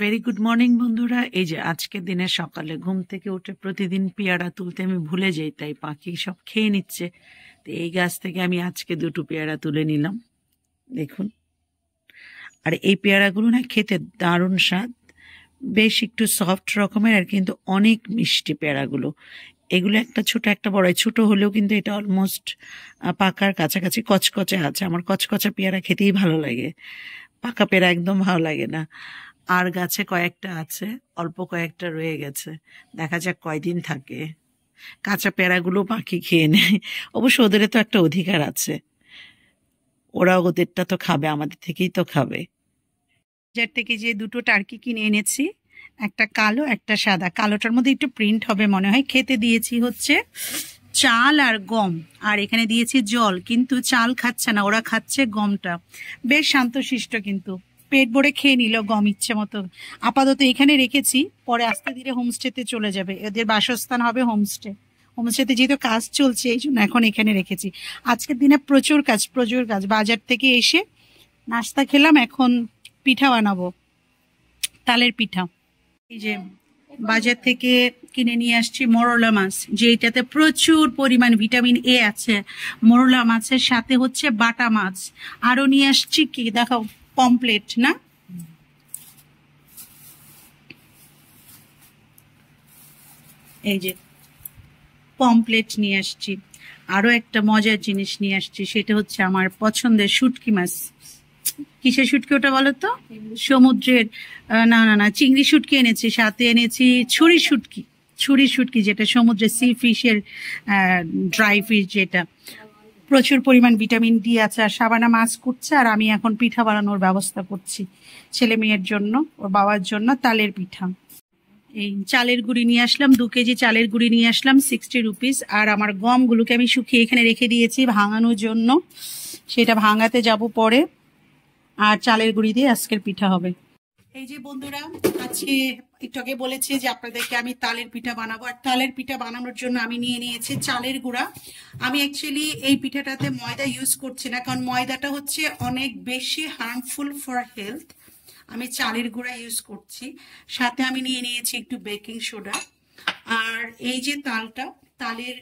Very good morning বন্ধুরা। এই যে আজকের দিনে সকালে ঘুম থেকে উঠে প্রতিদিন পেয়ারা তুলতে আমি ভুলে যাই, তাই পাখি সব খেয়ে নিচ্ছে। তো এই গাছ থেকে আমি আজকে দুটো পেয়ারা তুলে নিলাম, দেখুন। আর এই পেয়ারাগুলো না খেতে দারুণ স্বাদ, বেশ একটু সফট রকমের, আর কিন্তু অনেক মিষ্টি পেয়ারাগুলো। এগুলো একটা ছোট একটা বড়, ছোট হলেও কিন্তু এটা অলমোস্ট পাকার কাছাকাছি, কচকচে আছে। আমার কচকচা পেয়ারা খেতেই ভালো লাগে, পাকা পেয়ারা একদম ভালো লাগে না। আর গাছে কয়েকটা আছে, অল্প কয়েকটা রয়ে গেছে, দেখা যাক কয়দিন থাকে। কাঁচা পেয়ারাগুলো পাখি খেয়ে নেয়, অবশ্য ওদের তো একটা অধিকার আছে, ওরা ওদেরটা তো খাবে, আমাদের থেকেই তো খাবে। বাজার থেকে যে দুটো টার্কি কিনে এনেছি, একটা কালো একটা সাদা। কালোটার মধ্যে একটু প্রিন্ট হবে মনে হয়। খেতে দিয়েছি হচ্ছে চাল আর গম, আর এখানে দিয়েছি জল, কিন্তু চাল খাচ্ছে না, ওরা খাচ্ছে গমটা। বেশ শান্তশিষ্ট, কিন্তু পেট ভরে খেয়ে নিল গম ইচ্ছে মতো। আপাতত এখানে রেখেছি, পরে আস্তে ধীরে হোমস্টেতে চলে যাবে, এদের বাসস্থান হবে হোমস্টে। হোমস্টেতে যেহেতু কাজ চলছে, এই জন্য এখন এখানে রেখেছি। আজকের দিনে প্রচুর কাজ প্রচুর কাজ। বাজার থেকে এসে নাস্তা খেলাম, এখন পিঠা বানাবো, তালের পিঠা। এই যে বাজার থেকে কিনে নিয়ে আসছি মোরলা মাছ, যেটাতে প্রচুর পরিমাণ ভিটামিন এ আছে। মোরলা মাছের সাথে হচ্ছে বাটা মাছ। আরো নিয়ে আসছি কি দেখাও, পমপ্লেট না, এই যে পমপ্লেট নিয়ে আসছি। আরো একটা মজার জিনিস নিয়ে আসছি, সেটা হচ্ছে আমার পছন্দের শুটকি মাছ। কিসের শুটকি ওটা বলো তো? সমুদ্রের। না না না, চিংড়ি শুটকি এনেছি, সাথে এনেছি ছুরি শুটকি। ছুরি শুটকি যেটা সমুদ্রের সি ফিশের, ড্রাই ফিশ, যেটা প্রচুর পরিমাণ ভিটামিন ডি আছে। আর সাবানা মাছ করছে, আর আমি এখন পিঠা বানানোর ব্যবস্থা করছি ছেলে মেয়ের জন্য, ওর বাবার জন্য তালের পিঠা। এই চালের গুঁড়ি নিয়ে আসলাম, 2 কেজি চালের গুঁড়ি নিয়ে আসলাম, 60 রুপিস। আর আমার গমগুলোকে আমি শুকিয়ে এখানে রেখে দিয়েছি ভাঙানোর জন্য, সেটা ভাঙাতে যাব পরে। আর চালের গুঁড়ি দিয়ে আজকের পিঠা হবে। এই যে বন্ধুরা, আজকে একটু আগে বলেছি যে আপনাদেরকে আমি তালের পিঠা বানাবো। আর তালের পিঠা বানানোর জন্য আমি নিয়ে নিয়েছি চালের গুঁড়া। আমি অ্যাকচুয়ালি এই পিঠাটাতে ময়দা ইউজ করছি না, কারণ ময়দাটা হচ্ছে অনেক বেশি হার্মফুল ফর হেলথ। আমি চালের গুঁড়া ইউজ করছি। সাথে আমি নিয়ে নিয়েছি একটু বেকিং সোডা। আর এই যে তালটা, তালের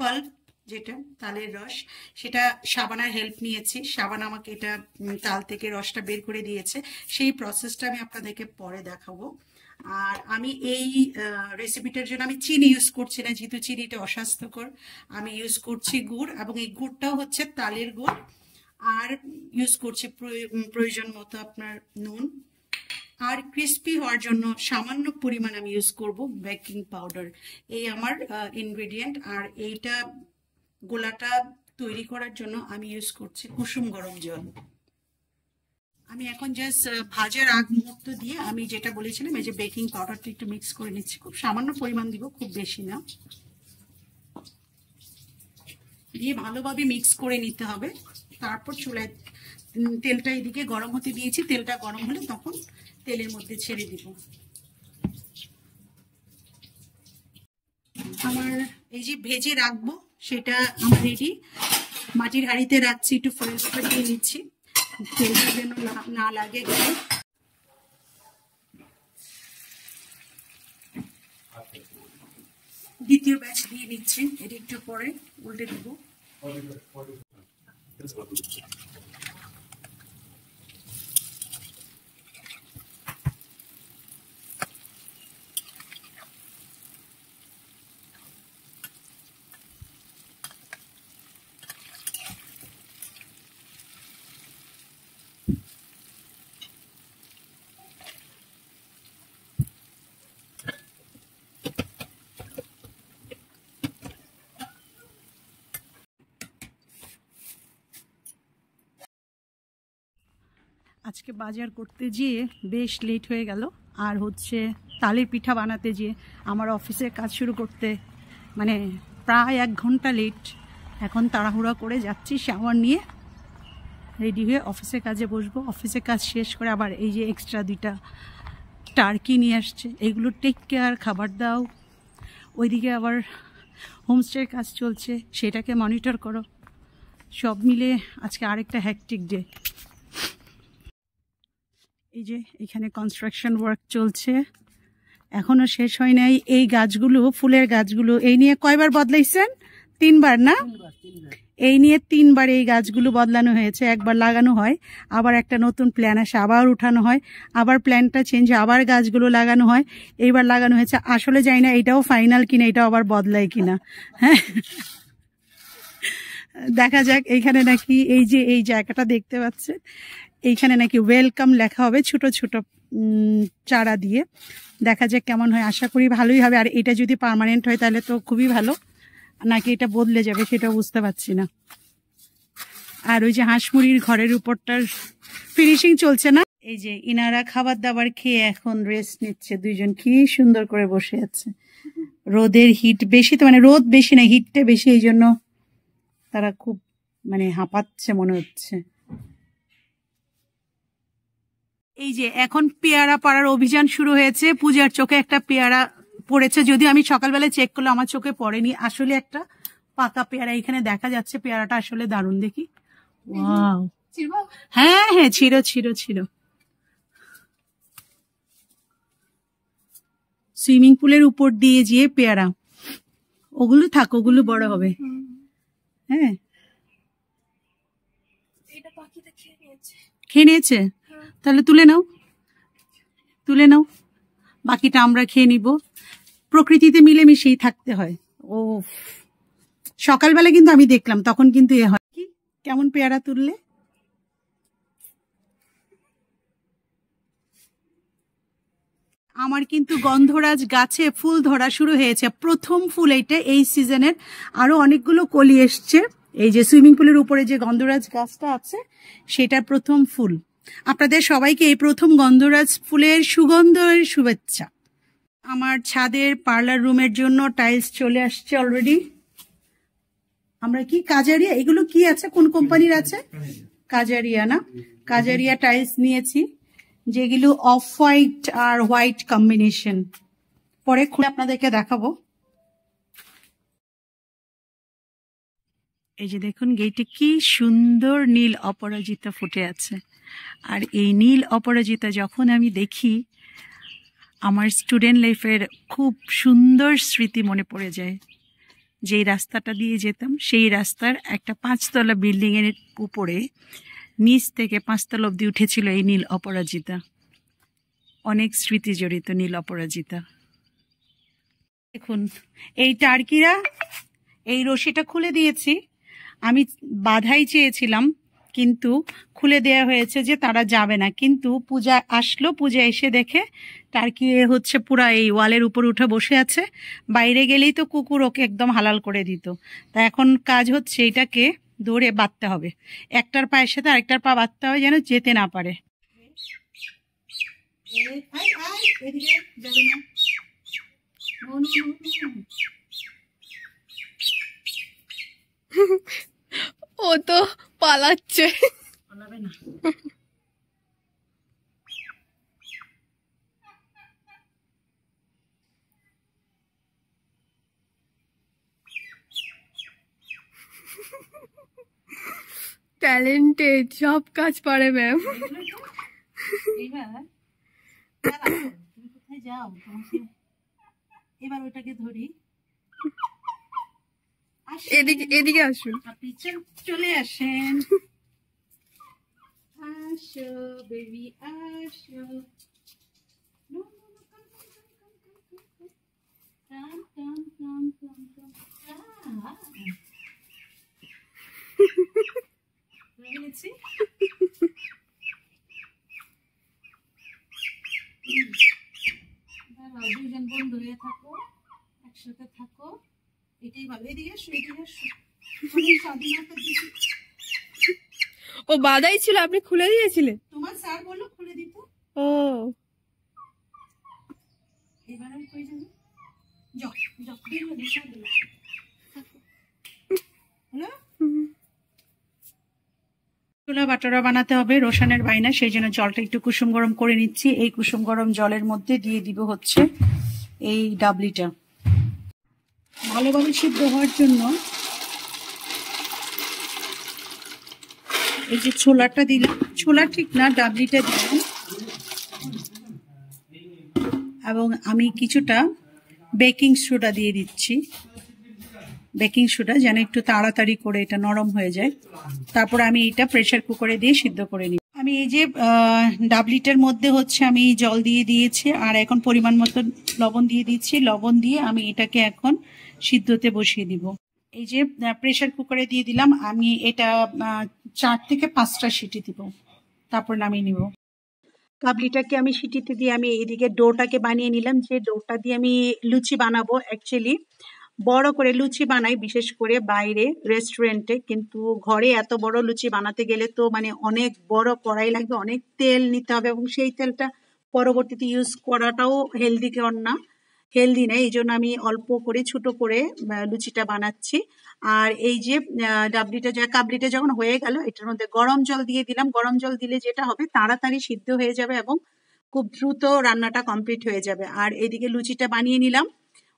পাল্প, যেটা তালের রস, সেটা সাবানার হেল্প নিয়েছি। সাবানা আমাকে এটা তাল থেকে রসটা বের করে দিয়েছে। সেই প্রসেসটা আমি আপনাদেরকে পরে দেখাবো। আর আমি এই রেসিপিটার জন্য আমি চিনি ইউজ করছি না, যেহেতু চিনিটা অস্বাস্থ্যকর। আমি ইউজ করছি গুড়, এবং এই গুড়টাও হচ্ছে তালের গুড়। আর ইউজ করছি প্রয়োজন মতো আপনার নুন। আর ক্রিস্পি হওয়ার জন্য সামান্য পরিমাণ আমি ইউজ করব বেকিং পাউডার। এই আমার ইনগ্রেডিয়েন্ট। আর এইটা গোলাটা তৈরি করার জন্য আমি ইউজ করছি কুসুম গরম জল। আমি এখন জাস্ট ভাজার আগ মুহূর্ত দিয়ে আমি যেটা বলেছিলাম, এই যে বেকিং পাউডারটা একটু মিক্স করে নিচ্ছি, খুব সামান্য পরিমাণ দিব, খুব বেশি না। দিয়ে ভালোভাবে মিক্স করে নিতে হবে। তারপর চুলায় তেলটা এদিকে গরম হতে দিয়েছি, তেলটা গরম হলে তখন তেলের মধ্যে ছেড়ে দিব। আমার এই যে ভেজে রাখবো সেটা আমার রেডি। মাটির হাঁড়িতে রাখছি, একটু ফয়েল পেপার দিয়ে নিচ্ছি, তেলটা যেন না লাগে গায়ে। দ্বিতীয় ব্যাচ দিয়ে নিচ্ছি, এটা একটু পরে উল্টে দেবো। আজকে বাজার করতে গিয়ে বেশ লেট হয়ে গেল। আর হচ্ছে তালের পিঠা বানাতে গিয়ে আমার অফিসের কাজ শুরু করতে মানে প্রায় 1 ঘন্টা লেট। এখন তাড়াহুড়া করে যাচ্ছি, শাওয়ার নিয়ে রেডি হয়ে অফিসের কাজে বসবো। অফিসের কাজ শেষ করে আবার এই যে এক্সট্রা 2টা টার্কি নিয়ে আসছে, এগুলো টেক কেয়ার, খাবার দাও। ওইদিকে আবার হোমস্টের কাজ চলছে, সেটাকে মনিটর করো। সব মিলে আজকে আরেকটা হ্যাকটিক ডে। এই যে এখানে কনস্ট্রাকশন ওয়ার্ক চলছে, এখনো শেষ হয় নাই। এই গাছগুলো, ফুলের গাছগুলো, এই নিয়ে কয়বার বদলাইছেন? 3 বার না? এই নিয়ে 3 বার এই গাছগুলো বদলানো হয়েছে। একবার লাগানো হয়, আবার একটা নতুন প্ল্যান আসে, আবার উঠানো হয়, আবার প্ল্যানটা চেঞ্জ, আবার গাছগুলো লাগানো হয়। এইবার লাগানো হয়েছে, আসলে জানি না এটাও ফাইনাল কিনা, এটাও আবার বদলায় কিনা। হ্যাঁ, দেখা যাক। এইখানে নাকি এই যে এই জায়গাটা দেখতে পাচ্ছেন, এইখানে নাকি ওয়েলকাম লেখা হবে ছোট ছোট চারা দিয়ে। দেখা যাক কেমন হয়, আশা করি ভালোই হবে। আর এটা যদি পার্মানেন্ট হয় তাহলে তো খুবই ভালো, নাকি এটা বদলে যাবে সেটাও বুঝতে পারছি না। আর ওই যে হাঁস মুরগির ঘরের উপরটার ফিনিশিং চলছে না। এই যে ইনারা খাবার দাবার খেয়ে এখন রেস্ট নিচ্ছে, দুইজন কি সুন্দর করে বসে আছে। রোদের হিট বেশি তো, মানে রোদ বেশি না, হিটটা বেশি, এই জন্য তারা খুব মানে হাঁপাচ্ছে মনে হচ্ছে। এই যে এখন পেয়ারা পাড়ার অভিযান শুরু হয়েছে। পূজার চোখে একটা পেয়ারা পড়েছে, যদিও আমি সকালবেলায় চেক করলে আমার চোখে পড়েনি। আসলে একটা পাকা পেয়ারা এখানে দেখা যাচ্ছে। পেয়ারাটা আসলে দারুণ, দেখি। ওয়াও, হ্যাঁ হ্যাঁ, ছিল ছিল ছিল। সুইমিং পুলের উপর দিয়ে যেয়ে পেয়ারা, ওগুলো থাক, ওগুলো বড় হবে। হ্যাঁ, খেয়ে নিয়েছে, তাহলে তুলে নাও, তুলে নাও, বাকিটা আমরা খেয়ে নিব। প্রকৃতিতে মিলেমিশেই থাকতে হয়। ও সকালবেলা কিন্তু আমি দেখলাম, তখন কিন্তু এ হয় কি, কেমন পেয়ারা তুললে। আমার কিন্তু গন্ধরাজ গাছে ফুল ধরা শুরু হয়েছে, প্রথম ফুল এইটা এই সিজনের। আরো অনেকগুলো কলি এসছে। এই যে সুইমিং পুলের উপরে যে গন্ধরাজ গাছটা আছে, সেটা প্রথম ফুল। আপনাদের সবাইকে এই প্রথম গন্ধরাজ ফুলের সুগন্ধের শুভেচ্ছা। আমার ছাদের পার্লার রুমের জন্য টাইলস চলে আসছে অলরেডি। আমরা কি কাজারিয়া, এগুলো কি আছে, কোন কোম্পানির আছে? কাজারিয়া না? কাজারিয়া টাইলস নিয়েছি, যেগুলো অফ হোয়াইট আর হোয়াইট কম্বিনেশন। পরে খুলে আপনাদেরকে দেখাবো। এই যে দেখুন, গেটে কি সুন্দর নীল অপরাজিতা ফুটে আছে। আর এই নীল অপরাজিতা যখন আমি দেখি, আমার স্টুডেন্ট লাইফের খুব সুন্দর স্মৃতি মনে পড়ে যায়। যেই রাস্তাটা দিয়ে যেতাম, সেই রাস্তার একটা 5 তলা বিল্ডিং এর উপরে নিচ থেকে 5 তলা অব্দি উঠেছিল এই নীল অপরাজিতা। অনেক স্মৃতি জড়িত নীল অপরাজিতা। দেখুন এই টার্কিরা, এই রশিটা খুলে দিয়েছি। আমি বাধাই চেয়েছিলাম, কিন্তু খুলে দেয়া হয়েছে যে তারা যাবে না। কিন্তু পূজা আসলো, পূজা এসে দেখে টার্কি হচ্ছে পুরা এই ওয়ালের উপর উঠে বসে আছে। বাইরে গেলেই তো কুকুর ওকে একদম হালাল করে দিত। তা এখন কাজ হচ্ছে এটাকে দৌড়ে বাঁধতে হবে, একটার পায়ের সাথে আরেকটার পা বাঁধতে হবে যেন যেতে না পারে। ও তো পালাচ্ছে। পালাবে না। ট্যালেন্টেড, সব কাজ পারে ম্যাম। তুমি কোথায় যাও? এবার ওটাকে ধরি। এদিকে এদিকে আসুন, আপনি চলে আসেন। আসো বেবি আসো। দুজন বন্ধু হয়ে থাকো, একসাথে থাকো, এটাই ভালো। এদিকে আসো, এদিকে আসো। স্বাধীনতা দিচ্ছি। ও বাধাই ছিল, আপনি খুলে দিয়েছিলেন? তোমার স্যার বললো খুলে দিত। ও এবার আমি কই যাবো? যাও যাও, বের হয়ে সব হলো। ছোলা বাটারা বানাতে হবে, রোশনের বাইনা, সেই জন্য জলটা একটু কুসুম গরম করে নিচ্ছি। এই কুসুম গরম জলের মধ্যে দিয়ে দিব হচ্ছে এই ডাবলিটা। ভালোভাবে সিদ্ধ হওয়ার জন্য এই যে ছোলাটা দিলাম, ছোলা ঠিক না, ডাবলিটা দিলাম। এবং আমি কিছুটা বেকিং সোডা দিয়ে দিচ্ছি, বেকিং সোডা যেন একটু তাড়াতাড়ি করে এটা নরম হয়ে যায়। তারপর আমি এটা প্রেসার কুকারে দিয়ে সিদ্ধ করে নিই। আমি এই যে ডাবলিটার মধ্যে হচ্ছে আমি জল দিয়ে দিয়েছি আর এখন পরিমাণ মতো লবণ দিয়ে দিচ্ছি। লবণ দিয়ে আমি এটাকে এখন সিদ্ধতে বসিয়ে দিব। এই যে প্রেসার কুকারে দিয়ে দিলাম, আমি এটা 4 থেকে 5টা সিটি দিব, তারপর নামিয়ে নিব। কাবলিটাকে আমি সিটিতে দিয়ে আমি এইদিকে ডোটাকে বানিয়ে নিলাম। যে ডোটা দিয়ে আমি লুচি বানাবো, অ্যাকচুয়ালি বড় করে লুচি বানাই বিশেষ করে বাইরে রেস্টুরেন্টে, কিন্তু ঘরে এত বড় লুচি বানাতে গেলে তো মানে অনেক বড় কড়াই লাগবে, অনেক তেল নিতে হবে এবং সেই তেলটা পরবর্তীতে ইউজ করাটাও হেলদি না, হেলদি নেই। এই জন্য আমি অল্প করে ছোট করে লুচিটা বানাচ্ছি। আর এই যে কাবলিটা যখন হয়ে গেল, এটার মধ্যে গরম জল দিয়ে দিলাম। গরম জল দিলে যেটা হবে তাড়াতাড়ি সিদ্ধ হয়ে যাবে এবং খুব দ্রুত রান্নাটা কমপ্লিট হয়ে যাবে। আর এদিকে লুচিটা বানিয়ে নিলাম।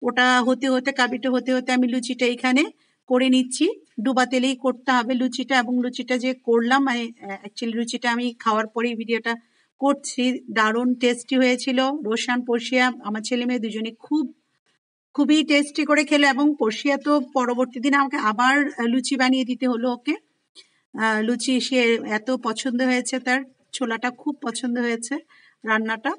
ওটা হতে হতে কাবলিটা হতে হতে আমি লুচিটা এখানে করে নিচ্ছি। ডুবা তেলেই করতে হবে লুচিটা, এবং লুচিটা যে করলাম মানে অ্যাকচুয়ালি লুচিটা আমি খাওয়ার পরেই ভিডিওটা করছি। দারুণ টেস্টি হয়েছিল। রোশান পর্ষিয়া আমার ছেলে মেয়ে দুজনে খুবই টেস্টি করে খেলো, এবং পর্ষিয়া তো পরবর্তী দিন আমাকে আবার লুচি বানিয়ে দিতে হলো ওকে। লুচি সে এত পছন্দ হয়েছে, তার ছোলাটা খুব পছন্দ হয়েছে, রান্নাটা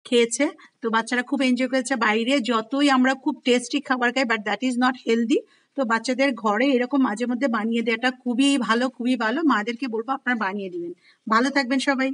খেয়েছে। তো বাচ্চারা খুব এনজয় করেছে। বাইরে যতই আমরা খুব টেস্টি খাবার খাই, but that is not healthy. তো বাচ্চাদের ঘরে এরকম মাঝে মধ্যে বানিয়ে দেওয়াটা খুবই ভালো, খুবই ভালো। মাদেরকে বলবো আপনারা বানিয়ে দিবেন। ভালো থাকবেন সবাই।